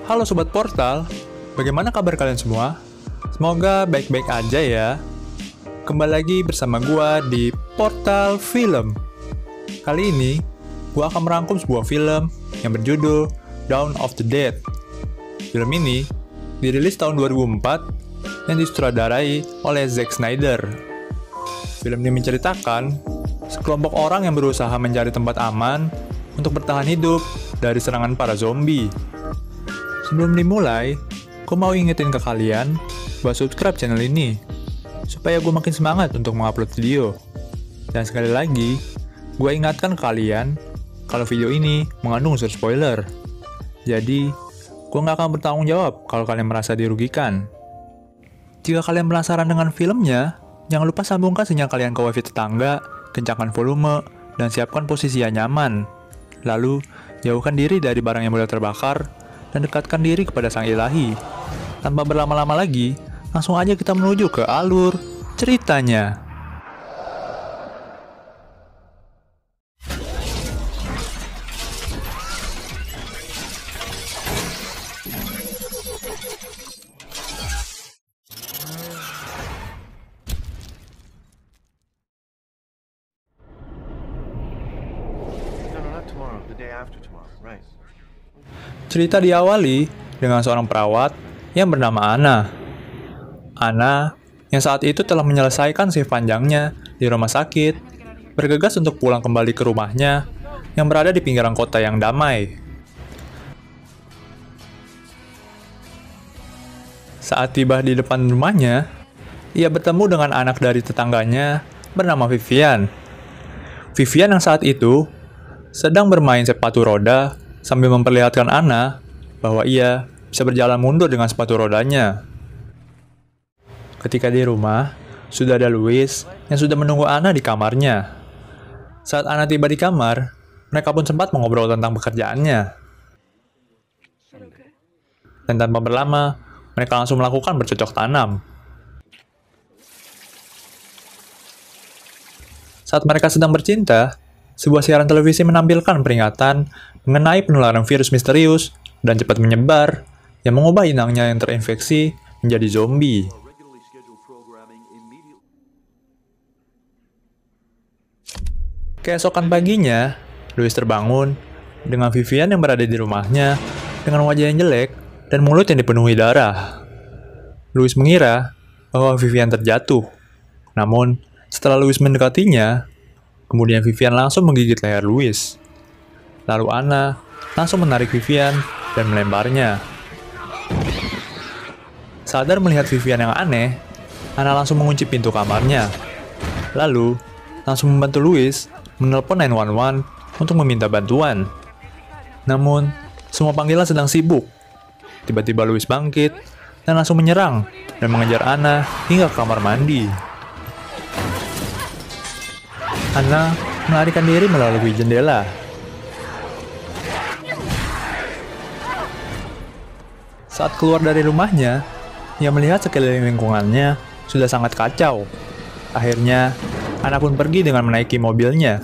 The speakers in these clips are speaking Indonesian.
Halo Sobat Portal, bagaimana kabar kalian semua? Semoga baik-baik aja ya. Kembali lagi bersama gua di Portal Film. Kali ini, gua akan merangkum sebuah film yang berjudul Dawn of the Dead. Film ini dirilis tahun 2004 yang disutradarai oleh Zack Snyder. Film ini menceritakan sekelompok orang yang berusaha mencari tempat aman untuk bertahan hidup dari serangan para zombie. Sebelum dimulai, gue mau ingetin ke kalian buat subscribe channel ini, supaya gue makin semangat untuk mengupload video. Dan sekali lagi, gue ingatkan ke kalian kalau video ini mengandung unsur spoiler. Jadi, gue nggak akan bertanggung jawab kalau kalian merasa dirugikan. Jika kalian penasaran dengan filmnya, jangan lupa sambungkan sinyal kalian ke wifi tetangga, kencangkan volume, dan siapkan posisi yang nyaman. Lalu, jauhkan diri dari barang yang mudah terbakar, dan dekatkan diri kepada Sang Ilahi. Tanpa berlama-lama lagi, langsung aja kita menuju ke alur ceritanya. Cerita diawali dengan seorang perawat yang bernama Anna. Anna, yang saat itu telah menyelesaikan shift panjangnya di rumah sakit, bergegas untuk pulang kembali ke rumahnya yang berada di pinggiran kota yang damai. Saat tiba di depan rumahnya, ia bertemu dengan anak dari tetangganya bernama Vivian. Vivian yang saat itu sedang bermain sepatu roda sambil memperlihatkan Anna bahwa ia bisa berjalan mundur dengan sepatu rodanya. Ketika di rumah, sudah ada Louis yang sudah menunggu Anna di kamarnya. Saat Anna tiba di kamar, mereka pun sempat mengobrol tentang pekerjaannya. Dan tanpa berlama, mereka langsung melakukan bercocok tanam. Saat mereka sedang bercinta, sebuah siaran televisi menampilkan peringatan mengenai penularan virus misterius dan cepat menyebar yang mengubah inangnya yang terinfeksi menjadi zombie. Keesokan paginya, Louis terbangun dengan Vivian yang berada di rumahnya dengan wajah yang jelek dan mulut yang dipenuhi darah. Louis mengira bahwa Vivian terjatuh. Namun, setelah Louis mendekatinya, kemudian Vivian langsung menggigit leher Louis. Lalu Anna langsung menarik Vivian dan melemparnya. Sadar melihat Vivian yang aneh, Anna langsung mengunci pintu kamarnya. Lalu, langsung membantu Louis menelpon 911 untuk meminta bantuan. Namun, semua panggilan sedang sibuk. Tiba-tiba Louis bangkit dan langsung menyerang dan mengejar Anna hingga ke kamar mandi. Anna melarikan diri melalui jendela. Saat keluar dari rumahnya, ia melihat sekeliling lingkungannya sudah sangat kacau. Akhirnya, Anna pun pergi dengan menaiki mobilnya.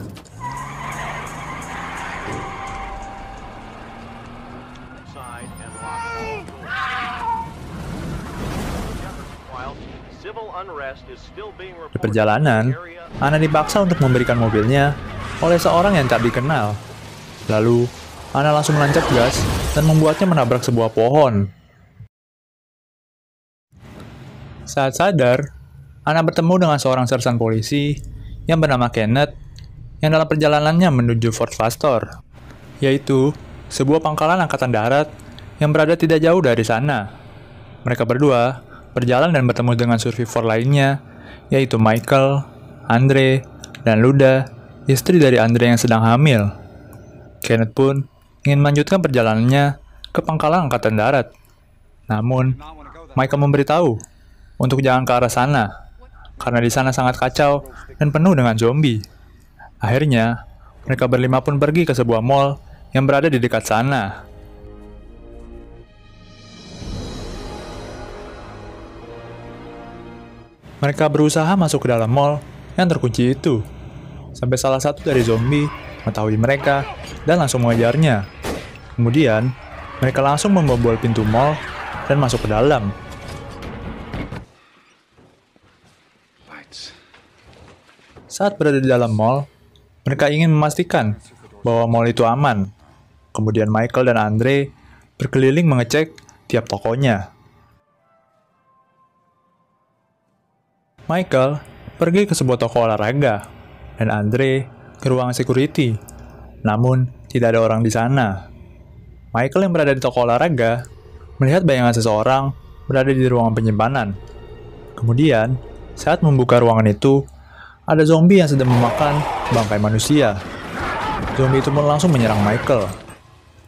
Di perjalanan, Anna dipaksa untuk memberikan mobilnya oleh seorang yang tak dikenal. Lalu, Anna langsung menancap gas dan membuatnya menabrak sebuah pohon. Saat sadar, Anna bertemu dengan seorang sersan polisi yang bernama Kenneth yang dalam perjalanannya menuju Fort Pastor, yaitu sebuah pangkalan angkatan darat yang berada tidak jauh dari sana. Mereka berdua berjalan dan bertemu dengan survivor lainnya, yaitu Michael, Andre, dan Luda, istri dari Andre yang sedang hamil. Kenneth pun ingin melanjutkan perjalanannya ke pangkalan angkatan darat. Namun, Michael memberitahu untuk jangan ke arah sana, karena di sana sangat kacau dan penuh dengan zombie. Akhirnya, mereka berlima pun pergi ke sebuah mall yang berada di dekat sana. Mereka berusaha masuk ke dalam mall yang terkunci itu, sampai salah satu dari zombie mengetahui mereka dan langsung mengejarnya. Kemudian, Mereka langsung membobol pintu mall dan masuk ke dalam. Saat berada di dalam mall, mereka ingin memastikan bahwa mall itu aman. Kemudian Michael dan Andre berkeliling mengecek tiap tokonya. Michael pergi ke sebuah toko olahraga, dan Andre ke ruang security. Namun, tidak ada orang di sana. Michael yang berada di toko olahraga melihat bayangan seseorang berada di ruangan penyimpanan. Kemudian, saat membuka ruangan itu, ada zombie yang sedang memakan bangkai manusia. Zombie itu pun langsung menyerang Michael.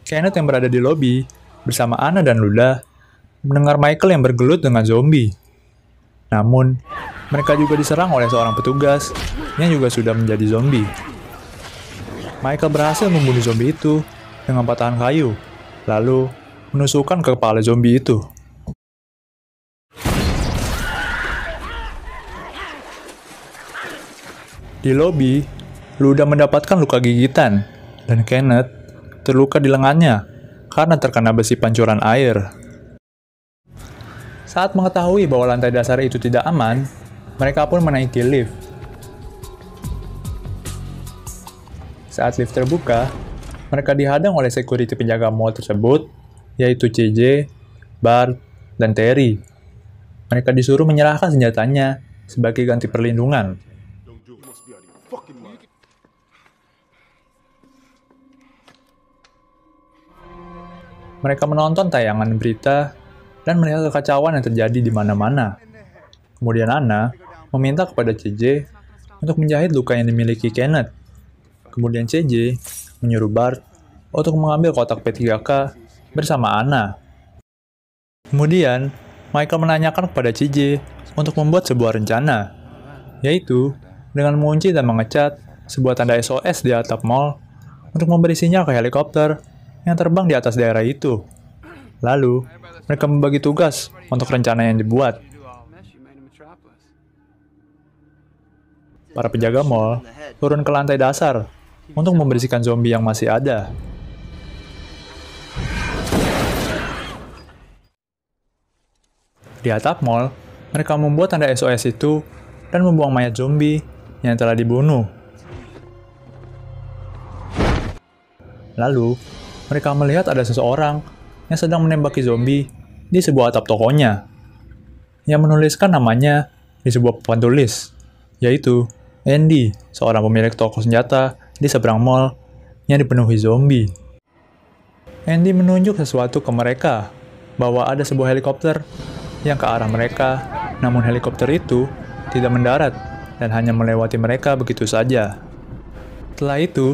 Kenneth yang berada di lobi bersama Anna dan Luda mendengar Michael yang bergelut dengan zombie. Namun, mereka juga diserang oleh seorang petugas yang juga sudah menjadi zombie. Michael berhasil membunuh zombie itu dengan patahan kayu, lalu menusukkan ke kepala zombie itu. Di lobi, Luda mendapatkan luka gigitan, dan Kenneth terluka di lengannya karena terkena besi pancuran air. Saat mengetahui bahwa lantai dasar itu tidak aman, mereka pun menaiki lift. Saat lift terbuka, mereka dihadang oleh security penjaga mall tersebut, yaitu CJ, Bart, dan Terry. Mereka disuruh menyerahkan senjatanya sebagai ganti perlindungan. Mereka menonton tayangan berita dan melihat kekacauan yang terjadi di mana-mana. Kemudian Anna meminta kepada CJ untuk menjahit luka yang dimiliki Kenneth. Kemudian CJ menyuruh Bart untuk mengambil kotak P3K bersama Anna. Kemudian, Michael menanyakan kepada CJ untuk membuat sebuah rencana, yaitu dengan mengunci dan mengecat sebuah tanda SOS di atap mall untuk memberi sinyal ke helikopter yang terbang di atas daerah itu. Lalu, mereka membagi tugas untuk rencana yang dibuat. Para penjaga mall turun ke lantai dasar untuk membersihkan zombie yang masih ada. Di atap mall, mereka membuat tanda SOS itu dan membuang mayat zombie yang telah dibunuh. Lalu, mereka melihat ada seseorang yang sedang menembaki zombie di sebuah atap tokonya, yang menuliskan namanya di sebuah papan tulis, yaitu Andy, seorang pemilik toko senjata di seberang mall yang dipenuhi zombie. Andy menunjuk sesuatu ke mereka, bahwa ada sebuah helikopter yang ke arah mereka, namun helikopter itu tidak mendarat dan hanya melewati mereka begitu saja. Setelah itu,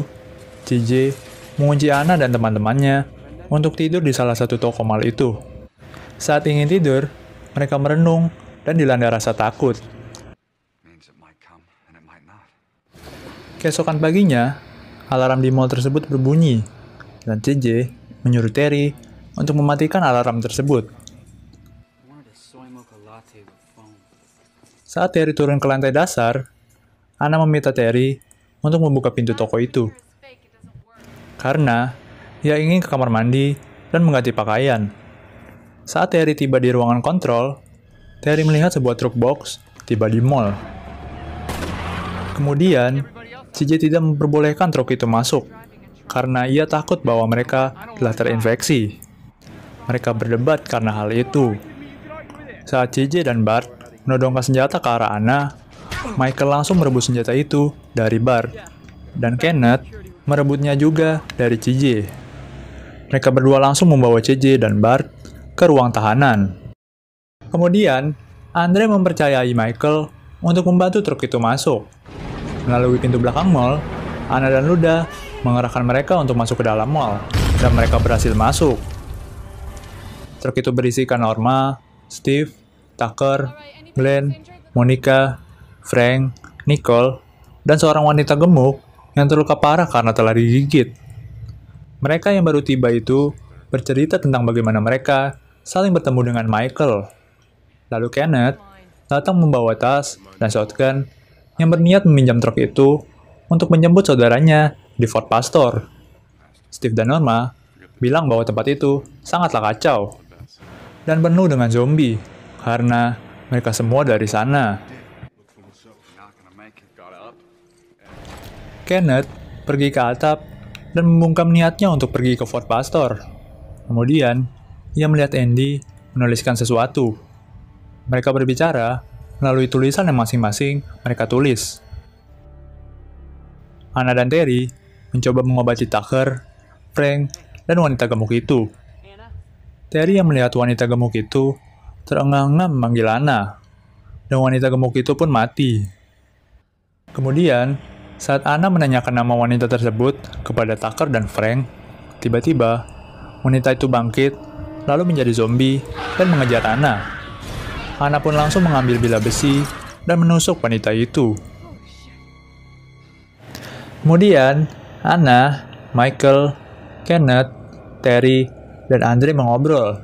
CJ mengunci Anna dan teman-temannya untuk tidur di salah satu toko mal itu. Saat ingin tidur, mereka merenung dan dilanda rasa takut. Keesokan paginya, alarm di mal tersebut berbunyi, dan CJ menyuruh Terry untuk mematikan alarm tersebut. Saat Terry turun ke lantai dasar, Anna meminta Terry untuk membuka pintu toko itu, karena ia ingin ke kamar mandi dan mengganti pakaian. Saat Terry tiba di ruangan kontrol, Terry melihat sebuah truk box tiba di mall. Kemudian, CJ tidak memperbolehkan truk itu masuk, karena ia takut bahwa mereka telah terinfeksi. Mereka berdebat karena hal itu. Saat CJ dan Bart menodongkan senjata ke arah Anna, Michael langsung merebut senjata itu dari Bart, dan Kenneth merebutnya juga dari CJ. Mereka berdua langsung membawa CJ dan Bart ke ruang tahanan. Kemudian, Andre mempercayai Michael untuk membantu truk itu masuk. Melalui pintu belakang mall, Anna dan Luda mengerahkan mereka untuk masuk ke dalam mall, dan mereka berhasil masuk. Truk itu berisikan Norma, Steve, Tucker, Glenn, Monica, Frank, Nicole, dan seorang wanita gemuk yang terluka parah karena telah digigit. Mereka yang baru tiba itu bercerita tentang bagaimana mereka saling bertemu dengan Michael. Lalu Kenneth datang membawa tas dan shotgun yang berniat meminjam truk itu untuk menjemput saudaranya di Fort Pastor. Steve dan Norma bilang bahwa tempat itu sangatlah kacau dan penuh dengan zombie karena mereka semua dari sana. Kenneth pergi ke atap dan membungkam niatnya untuk pergi ke Fort Pastor. Kemudian, ia melihat Andy menuliskan sesuatu. Mereka berbicara melalui tulisan yang masing-masing mereka tulis. Anna dan Terry mencoba mengobati Tucker, Frank, dan wanita gemuk itu. Terry yang melihat wanita gemuk itu terengah-engah memanggil Anna, dan wanita gemuk itu pun mati. Kemudian, saat Anna menanyakan nama wanita tersebut kepada Tucker dan Frank, tiba-tiba wanita itu bangkit, lalu menjadi zombie dan mengejar Anna. Anna pun langsung mengambil bilah besi dan menusuk wanita itu. Kemudian, Anna, Michael, Kenneth, Terry, dan Andre mengobrol.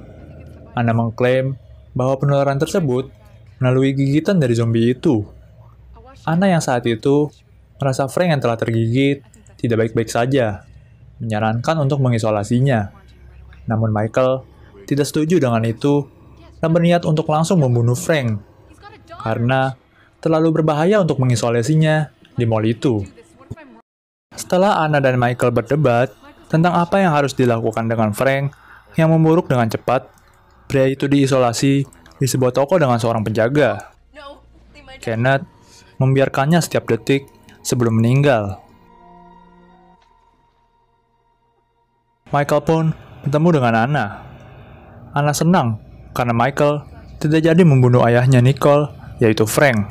Anna mengklaim bahwa penularan tersebut melalui gigitan dari zombie itu. Anna yang saat itu merasa Frank yang telah tergigit tidak baik-baik saja, menyarankan untuk mengisolasinya. Namun Michael tidak setuju dengan itu dan berniat untuk langsung membunuh Frank karena terlalu berbahaya untuk mengisolasinya di mall itu. Setelah Anna dan Michael berdebat tentang apa yang harus dilakukan dengan Frank yang memburuk dengan cepat, pria itu diisolasi di sebuah toko dengan seorang penjaga. Kenneth membiarkannya setiap detik sebelum meninggal. Michael pun bertemu dengan Anna. Anna senang karena Michael tidak jadi membunuh ayahnya Nicole, yaitu Frank.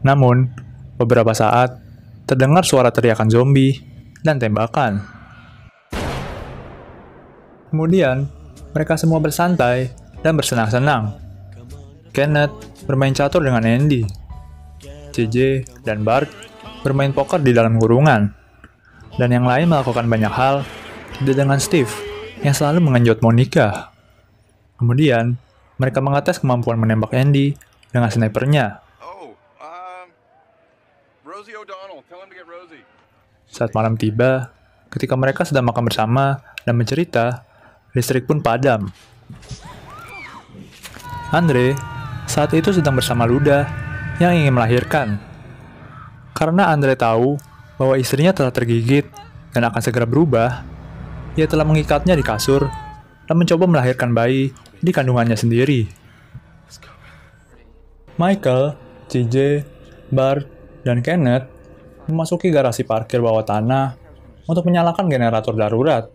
Namun, beberapa saat terdengar suara teriakan zombie dan tembakan. Kemudian, mereka semua bersantai dan bersenang-senang. Kenneth bermain catur dengan Andy. JJ dan Bart bermain poker di dalam kurungan. Dan yang lain melakukan banyak hal, tidak dengan Steve, yang selalu mengenjot Monica. Kemudian, mereka mengetes kemampuan menembak Andy dengan snipernya. Saat malam tiba, ketika mereka sedang makan bersama dan bercerita, listrik pun padam. Andre saat itu sedang bersama Luda yang ingin melahirkan. Karena Andre tahu bahwa istrinya telah tergigit dan akan segera berubah, ia telah mengikatnya di kasur dan mencoba melahirkan bayi di kandungannya sendiri. Michael, CJ, Bart, dan Kenneth memasuki garasi parkir bawah tanah untuk menyalakan generator darurat.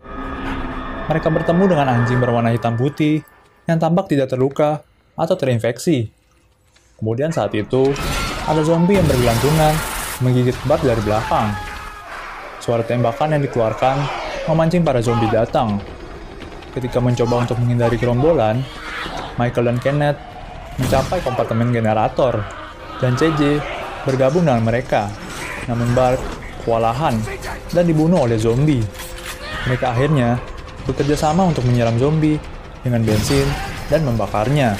Mereka bertemu dengan anjing berwarna hitam putih yang tampak tidak terluka atau terinfeksi. Kemudian saat itu, ada zombie yang bergelantungan menggigit Bart dari belakang. Suara tembakan yang dikeluarkan memancing para zombie datang. Ketika mencoba untuk menghindari gerombolan, Michael dan Kenneth mencapai kompartemen generator, dan CJ bergabung dengan mereka. Namun Bart kewalahan dan dibunuh oleh zombie. Mereka akhirnya bekerja sama untuk menyiram zombie dengan bensin dan membakarnya.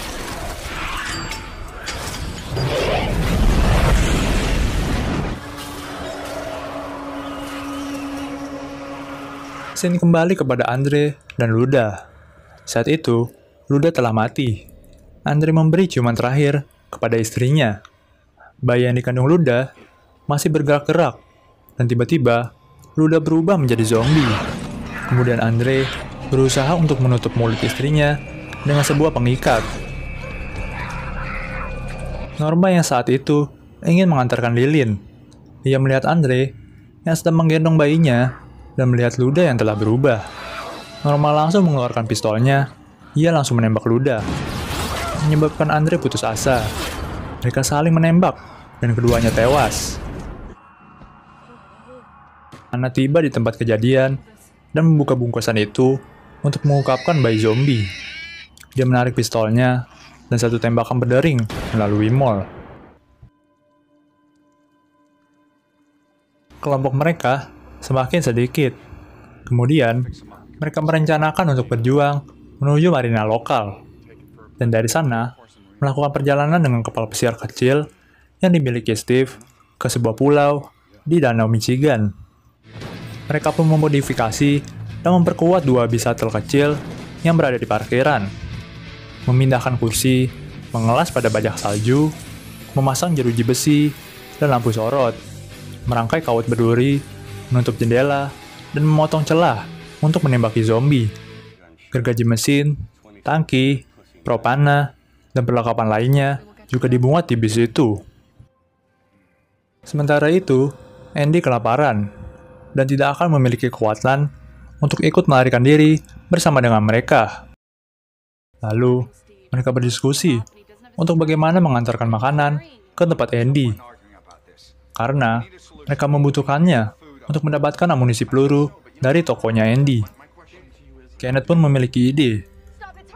Scene kembali kepada Andre dan Luda. Saat itu, Luda telah mati. Andre memberi ciuman terakhir kepada istrinya. Bayi yang dikandung Luda masih bergerak-gerak, dan tiba-tiba Luda berubah menjadi zombie. Kemudian Andre berusaha untuk menutup mulut istrinya dengan sebuah pengikat. Norma yang saat itu ingin mengantarkan lilin. Ia melihat Andre yang sedang menggendong bayinya dan melihat Luda yang telah berubah. Norma langsung mengeluarkan pistolnya. Ia langsung menembak Luda, menyebabkan Andre putus asa. Mereka saling menembak dan keduanya tewas. Anna tiba di tempat kejadian dan membuka bungkusan itu untuk mengungkapkan bayi zombie. Dia menarik pistolnya dan satu tembakan berdering melalui mall. Kelompok mereka semakin sedikit. Kemudian, mereka merencanakan untuk berjuang menuju marina lokal. Dan dari sana, melakukan perjalanan dengan kapal pesiar kecil yang dimiliki Steve ke sebuah pulau di Danau Michigan. Mereka pun memodifikasi dan memperkuat dua bis shuttle kecil yang berada di parkiran. Memindahkan kursi, mengelas pada bajak salju, memasang jeruji besi dan lampu sorot, merangkai kawat berduri, menutup jendela, dan memotong celah untuk menembaki zombie. Gergaji mesin, tangki, propana, dan perlengkapan lainnya juga dimuat di bis itu. Sementara itu, Andy kelaparan dan tidak akan memiliki kekuatan untuk ikut melarikan diri bersama dengan mereka. Lalu, mereka berdiskusi untuk bagaimana mengantarkan makanan ke tempat Andy. Karena mereka membutuhkannya untuk mendapatkan amunisi peluru dari tokonya Andy. Kenneth pun memiliki ide,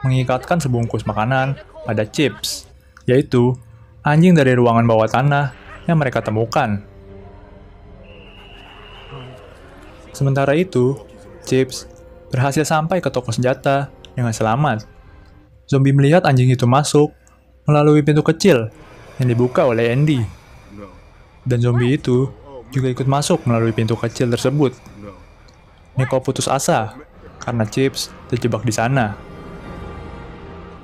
mengikatkan sebungkus makanan pada Chips, yaitu anjing dari ruangan bawah tanah yang mereka temukan. Sementara itu, Chips berhasil sampai ke toko senjata dengan selamat. Zombie melihat anjing itu masuk melalui pintu kecil yang dibuka oleh Andy. Dan zombie itu juga ikut masuk melalui pintu kecil tersebut. Nico putus asa karena Chips terjebak di sana.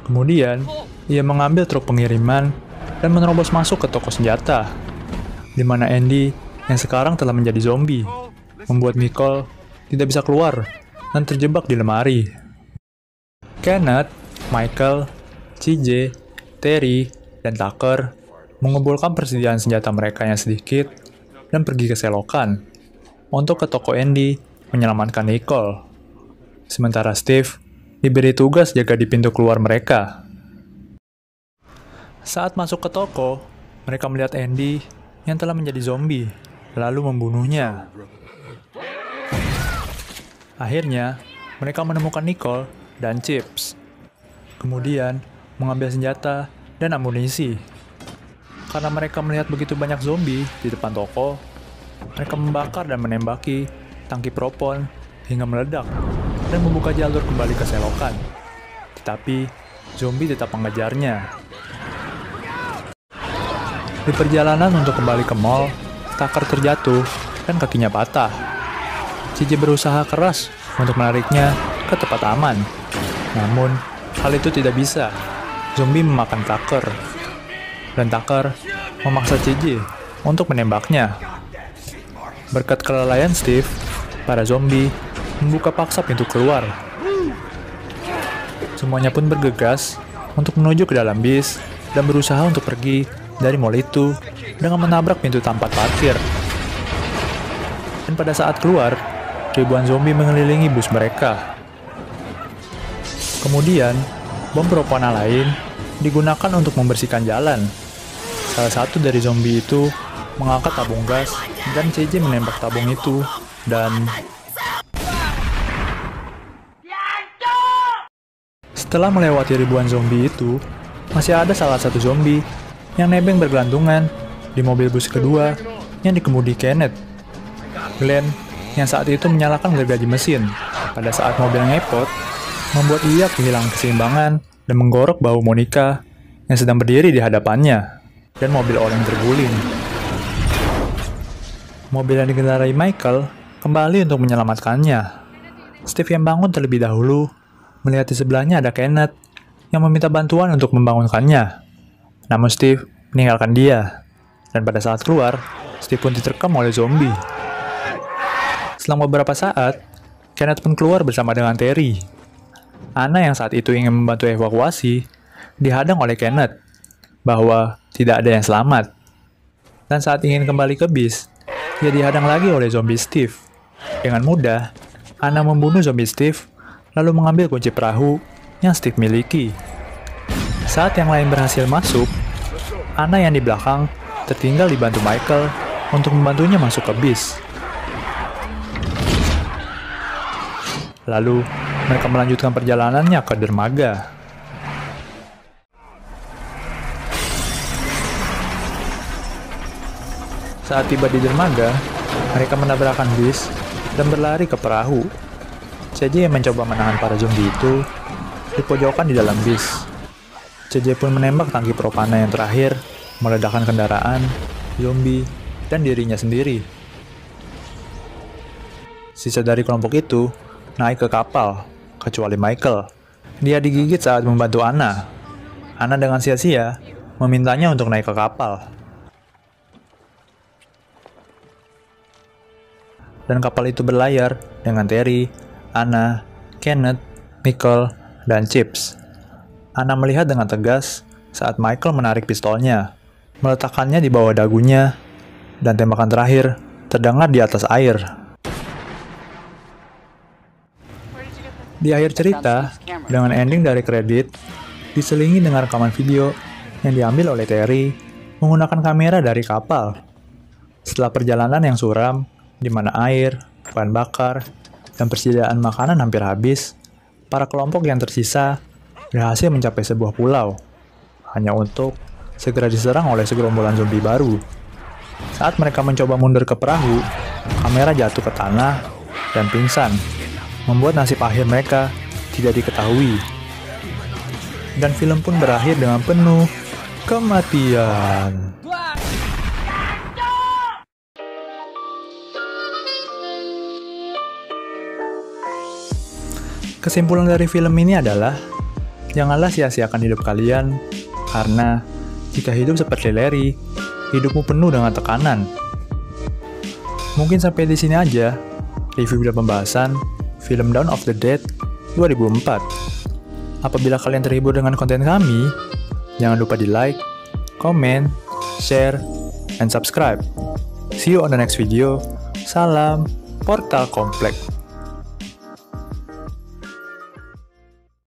Kemudian, ia mengambil truk pengiriman dan menerobos masuk ke toko senjata, di mana Andy yang sekarang telah menjadi zombie membuat Nicole tidak bisa keluar dan terjebak di lemari. Kenneth, Michael, CJ, Terry, dan Tucker mengumpulkan persediaan senjata mereka yang sedikit dan pergi ke selokan untuk ke toko Andy menyelamatkan Nicole. Sementara Steve diberi tugas jaga di pintu keluar mereka. Saat masuk ke toko, mereka melihat Andy yang telah menjadi zombie, lalu membunuhnya. Akhirnya, mereka menemukan Nicole dan Chips. Kemudian, mengambil senjata dan amunisi. Karena mereka melihat begitu banyak zombie di depan toko, mereka membakar dan menembaki tangki propon hingga meledak dan membuka jalur kembali ke selokan. Tetapi, zombie tetap mengejarnya. Di perjalanan untuk kembali ke mall, Tucker terjatuh dan kakinya patah. CJ berusaha keras untuk menariknya ke tempat aman. Namun, hal itu tidak bisa. Zombie memakan Tucker. Dan Tucker memaksa CJ untuk menembaknya. Berkat kelalaian Steve, para zombie membuka paksa pintu keluar. Semuanya pun bergegas untuk menuju ke dalam bis dan berusaha untuk pergi dari mall itu dengan menabrak pintu tempat parkir. Dan pada saat keluar, ribuan zombie mengelilingi bus mereka. Kemudian, bom propana lain digunakan untuk membersihkan jalan. Salah satu dari zombie itu mengangkat tabung gas dan CJ menembak tabung itu dan setelah melewati ribuan zombie itu, masih ada salah satu zombie yang nebeng bergelantungan di mobil bus kedua yang dikemudi Kenneth. Glenn yang saat itu menyalakan gergaji mesin pada saat mobil ngepot, membuat ia kehilangan keseimbangan dan menggorok bahu Monica yang sedang berdiri di hadapannya, dan mobil oleng terguling. Mobil yang dikendarai Michael kembali untuk menyelamatkannya. Steve yang bangun terlebih dahulu melihat di sebelahnya ada Kenneth yang meminta bantuan untuk membangunkannya. Namun Steve meninggalkan dia, dan pada saat keluar, Steve pun diterkam oleh zombie. Selang beberapa saat, Kenneth pun keluar bersama dengan Terry. Anna yang saat itu ingin membantu evakuasi, dihadang oleh Kenneth, bahwa tidak ada yang selamat. Dan saat ingin kembali ke bis, dia dihadang lagi oleh zombie Steve. Dengan mudah, Anna membunuh zombie Steve, lalu mengambil kunci perahu yang Steve miliki. Saat yang lain berhasil masuk, Anna yang di belakang tertinggal dibantu Michael untuk membantunya masuk ke bis. Lalu, mereka melanjutkan perjalanannya ke dermaga. Saat tiba di dermaga, mereka menabrakkan bis dan berlari ke perahu. CJ yang mencoba menahan para zombie itu dipojokkan di dalam bis. CJ pun menembak tangki propana yang terakhir, meledakkan kendaraan, zombie, dan dirinya sendiri. Sisa dari kelompok itu naik ke kapal, kecuali Michael. Dia digigit saat membantu Anna. Anna dengan sia-sia memintanya untuk naik ke kapal. Dan kapal itu berlayar dengan Terry, Anna, Kenneth, Michael, dan Chips. Anna melihat dengan tegas saat Michael menarik pistolnya, meletakkannya di bawah dagunya, dan tembakan terakhir terdengar di atas air. Di akhir cerita, dengan ending dari kredit, diselingi dengan rekaman video yang diambil oleh Terry menggunakan kamera dari kapal. Setelah perjalanan yang suram, di mana air, bahan bakar, dan persediaan makanan hampir habis, para kelompok yang tersisa berhasil mencapai sebuah pulau, hanya untuk segera diserang oleh segerombolan zombie baru. Saat mereka mencoba mundur ke perahu, kamera jatuh ke tanah dan pingsan, membuat nasib akhir mereka tidak diketahui. Dan film pun berakhir dengan penuh kematian. Kesimpulan dari film ini adalah, janganlah sia-siakan hidup kalian, karena jika hidup seperti Larry, hidupmu penuh dengan tekanan. Mungkin sampai di sini aja review dan pembahasan film Dawn of the Dead 2004. Apabila kalian terhibur dengan konten kami, jangan lupa di like, comment, share, and subscribe. See you on the next video. Salam Portal Komplek.